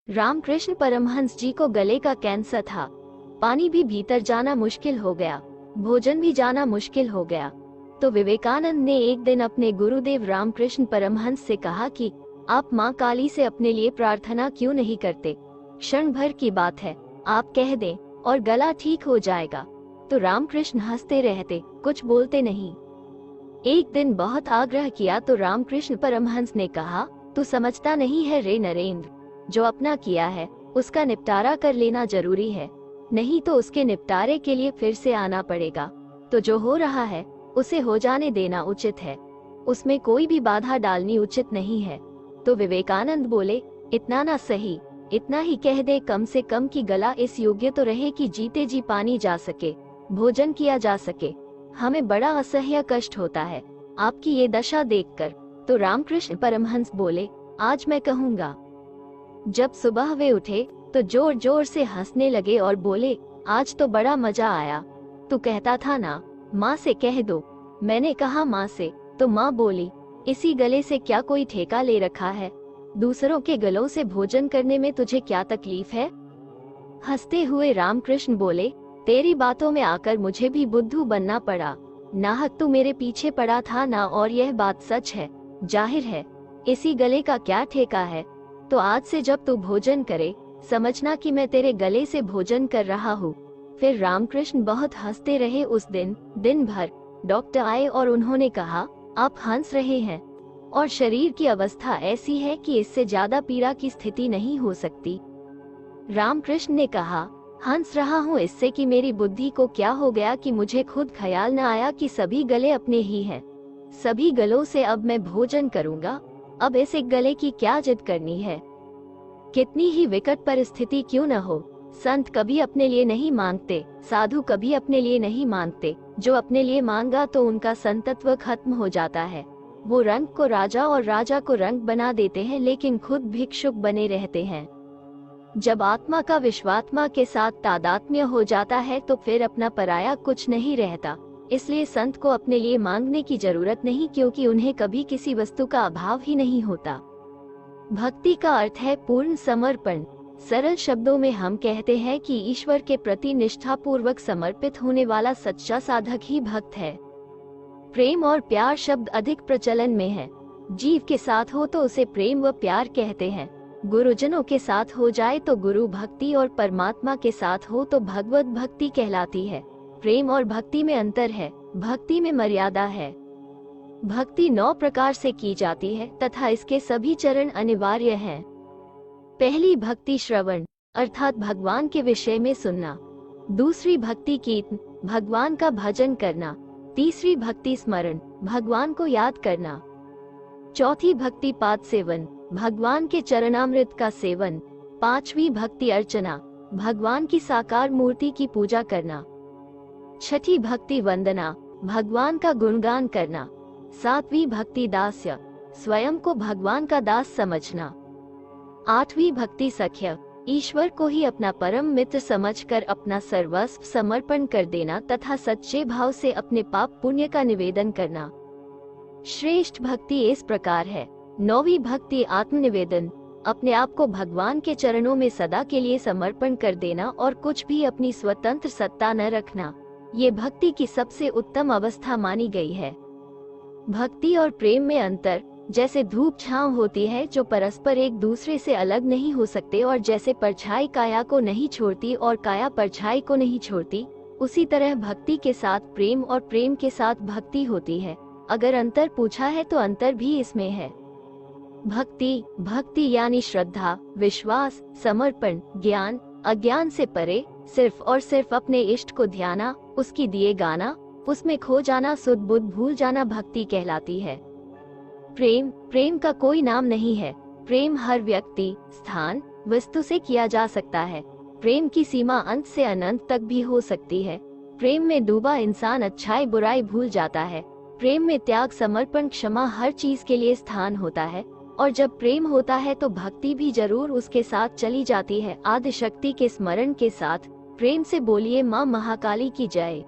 रामकृष्ण परमहंस जी को गले का कैंसर था। पानी भी भीतर जाना मुश्किल हो गया, भोजन भी जाना मुश्किल हो गया। तो विवेकानंद ने एक दिन अपने गुरुदेव रामकृष्ण परमहंस से कहा कि आप माँ काली से अपने लिए प्रार्थना क्यों नहीं करते? क्षण भर की बात है, आप कह दें और गला ठीक हो जाएगा। तो रामकृष्ण हंसते रहते, कुछ बोलते नहीं। एक दिन बहुत आग्रह किया तो रामकृष्ण परमहंस ने कहा, तू समझता नहीं है रे नरेंद्र, जो अपना किया है उसका निपटारा कर लेना जरूरी है, नहीं तो उसके निपटारे के लिए फिर से आना पड़ेगा। तो जो हो रहा है उसे हो जाने देना उचित है, उसमें कोई भी बाधा डालनी उचित नहीं है। तो विवेकानंद बोले, इतना ना सही, इतना ही कह दे कम से कम कि गला इस योग्य तो रहे कि जीते जी पानी जा सके, भोजन किया जा सके। हमें बड़ा असह्य कष्ट होता है आपकी ये दशा देखकर। तो रामकृष्ण परमहंस बोले, आज मैं कहूँगा। जब सुबह वे उठे तो जोर जोर से हंसने लगे और बोले, आज तो बड़ा मजा आया। तू कहता था ना माँ से कह दो। मैंने कहा माँ से, तो माँ बोली, इसी गले से क्या कोई ठेका ले रखा है? दूसरों के गलों से भोजन करने में तुझे क्या तकलीफ है? हंसते हुए रामकृष्ण बोले, तेरी बातों में आकर मुझे भी बुद्धू बनना पड़ा। नाहक तू मेरे पीछे पड़ा था ना, और यह बात सच है। जाहिर है इसी गले का क्या ठेका है। तो आज से जब तू भोजन करे समझना कि मैं तेरे गले से भोजन कर रहा हूँ। फिर रामकृष्ण बहुत हंसते रहे उस दिन भर। डॉक्टर आए और उन्होंने कहा, आप हंस रहे हैं और शरीर की अवस्था ऐसी है कि इससे ज्यादा पीड़ा की स्थिति नहीं हो सकती। रामकृष्ण ने कहा, हंस रहा हूँ इससे कि मेरी बुद्धि को क्या हो गया कि मुझे खुद ख्याल न आया कि सभी गले अपने ही हैं। सभी गलों से अब मैं भोजन करूँगा। अब इस एक गले की क्या जिद करनी है? कितनी ही विकट परिस्थिति क्यों न हो, संत कभी अपने लिए नहीं मांगते, साधु कभी अपने लिए नहीं मांगते। जो अपने लिए मांगा तो उनका संतत्व खत्म हो जाता है। वो रंग को राजा और राजा को रंग बना देते हैं, लेकिन खुद भिक्षुक बने रहते हैं। जब आत्मा का विश्वात्मा के साथ तादात्म्य हो जाता है तो फिर अपना पराया कुछ नहीं रहता। इसलिए संत को अपने लिए मांगने की जरूरत नहीं, क्योंकि उन्हें कभी किसी वस्तु का अभाव ही नहीं होता। भक्ति का अर्थ है पूर्ण समर्पण। सरल शब्दों में हम कहते हैं कि ईश्वर के प्रति निष्ठापूर्वक समर्पित होने वाला सच्चा साधक ही भक्त है। प्रेम और प्यार शब्द अधिक प्रचलन में है। जीव के साथ हो तो उसे प्रेम व प्यार कहते हैं, गुरुजनों के साथ हो जाए तो गुरु भक्ति, और परमात्मा के साथ हो तो भगवत भक्ति कहलाती है। प्रेम और भक्ति में अंतर है, भक्ति में मर्यादा है। भक्ति 9 प्रकार से की जाती है तथा इसके सभी चरण अनिवार्य हैं। पहली भक्ति श्रवण अर्थात भगवान के विषय में सुनना। दूसरी भक्ति कीर्तन, भगवान का भजन करना। तीसरी भक्ति स्मरण, भगवान को याद करना। चौथी भक्ति पाद सेवन, भगवान के चरणामृत का सेवन। पांचवी भक्ति अर्चना, भगवान की साकार मूर्ति की पूजा करना। छठी भक्ति वंदना, भगवान का गुणगान करना। सातवीं भक्ति दास्य, स्वयं को भगवान का दास समझना। आठवीं भक्ति सख्य, ईश्वर को ही अपना परम मित्र समझकर अपना सर्वस्व समर्पण कर देना तथा सच्चे भाव से अपने पाप पुण्य का निवेदन करना। श्रेष्ठ भक्ति इस प्रकार है। 9वीं भक्ति आत्मनिवेदन, अपने आप को भगवान के चरणों में सदा के लिए समर्पण कर देना और कुछ भी अपनी स्वतंत्र सत्ता न रखना। ये भक्ति की सबसे उत्तम अवस्था मानी गई है। भक्ति और प्रेम में अंतर, जैसे धूप छांव होती है जो परस्पर एक दूसरे से अलग नहीं हो सकते, और जैसे परछाई काया को नहीं छोड़ती और काया परछाई को नहीं छोड़ती, उसी तरह भक्ति के साथ प्रेम और प्रेम के साथ भक्ति होती है। अगर अंतर पूछा है तो अंतर भी इसमें है। भक्ति यानी श्रद्धा, विश्वास, समर्पण, ज्ञान, अज्ञान से परे, सिर्फ और सिर्फ अपने इष्ट को ध्याना, उसकी दिए गाना, उसमें खो जाना, सुध बुध भूल जाना भक्ति कहलाती है। प्रेम का कोई नाम नहीं है। प्रेम हर व्यक्ति, स्थान, वस्तु से किया जा सकता है। प्रेम की सीमा अंत से अनंत तक भी हो सकती है। प्रेम में डूबा इंसान अच्छाई बुराई भूल जाता है। प्रेम में त्याग, समर्पण, क्षमा हर चीज के लिए स्थान होता है। और जब प्रेम होता है तो भक्ति भी जरूर उसके साथ चली जाती है। आदिशक्ति के स्मरण के साथ प्रेम से बोलिए माँ महाकाली की जय।